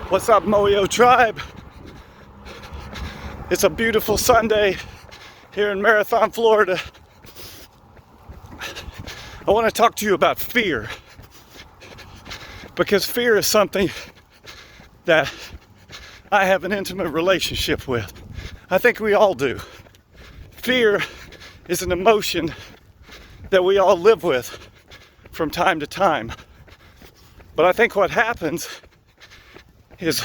What's up, Moyo Tribe? It's a beautiful Sunday here in Marathon, Florida. I want to talk to you about fear, because fear is something that I have an intimate relationship with. I think we all do. Fear is an emotion that we all live with from time to time. But I think what happens is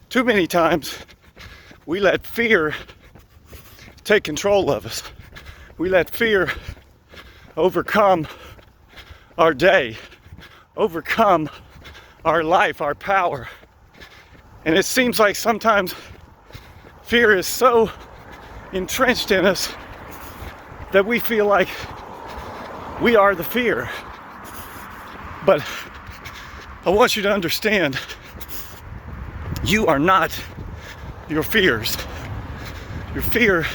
too many times we let fear take control of us. We let fear overcome our day, overcome our life, our power. And it seems like sometimes fear is so entrenched in us that we feel like we are the fear. But I want you to understand, you are not your fears. Your fear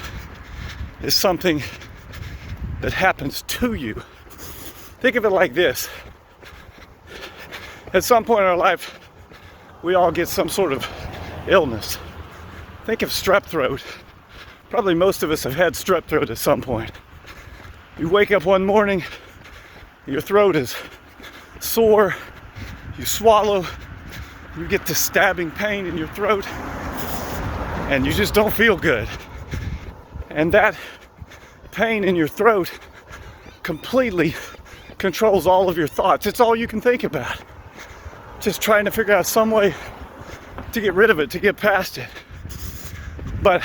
is something that happens to you. Think of it like this. At some point in our life, we all get some sort of illness. Think of strep throat. Probably most of us have had strep throat at some point. You wake up one morning, your throat is sore, you swallow, you get this stabbing pain in your throat, and you just don't feel good. And that pain in your throat completely controls all of your thoughts. It's all you can think about. Just trying to figure out some way to get rid of it, to get past it. But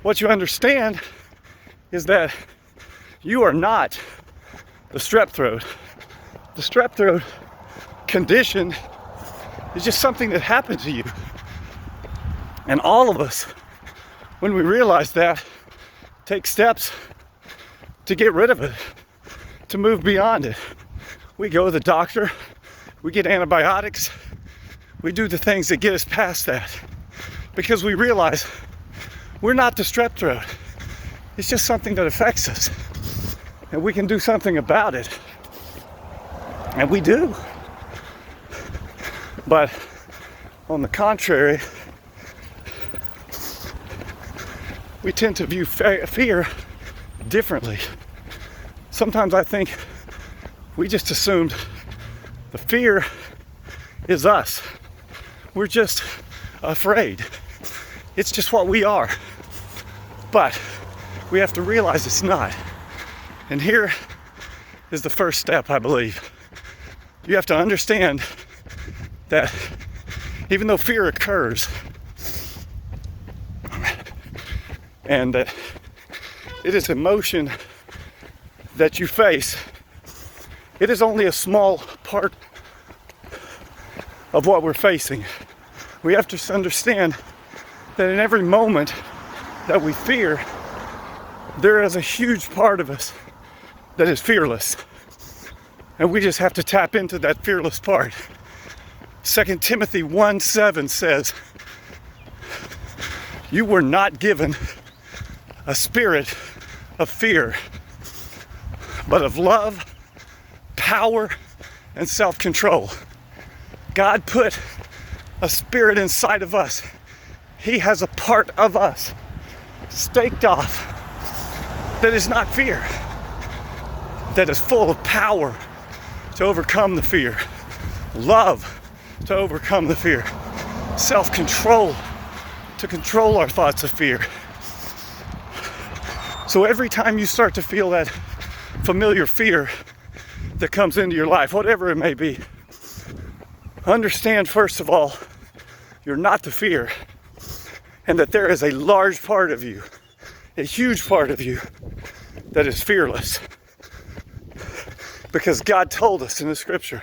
what you understand is that you are not the strep throat. The strep throat condition is just something that happened to you. And all of us, when we realize that, take steps to get rid of it, to move beyond it. We go to the doctor, we get antibiotics, we do the things that get us past that, because we realize we're not the strep throat. It's just something that affects us, and we can do something about it. And we do. But on the contrary, we tend to view fear differently. Sometimes I think we just assumed the fear is us. We're just afraid. It's just what we are. But we have to realize it's not. And here is the first step, I believe. You have to understand that even though fear occurs, and that it is emotion that you face, it is only a small part of what we're facing. We have to understand that in every moment that we fear, there is a huge part of us that is fearless. And we just have to tap into that fearless part. 2 Timothy 1:7 says, you were not given a spirit of fear, but of love, power, and self-control. God put a spirit inside of us. He has a part of us staked off that is not fear, that is full of power to overcome the fear, love to overcome the fear, self-control to control our thoughts of fear. So every time you start to feel that familiar fear that comes into your life, whatever it may be, understand first of all, you're not the fear, and that there is a large part of you, a huge part of you, that is fearless. Because God told us in the scripture,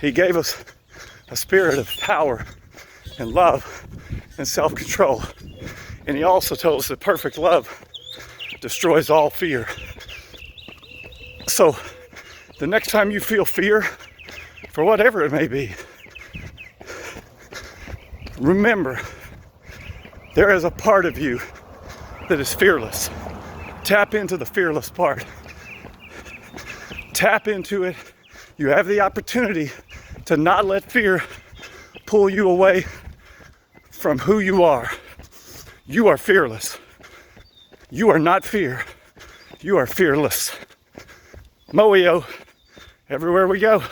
He gave us a spirit of power and love and self-control. And He also told us that perfect love destroys all fear. So the next time you feel fear, for whatever it may be, remember, there is a part of you that is fearless. Tap into the fearless part. Tap into it. You have the opportunity to not let fear pull you away from who you are. You are fearless. You are not fear. You are fearless. Moio, everywhere we go.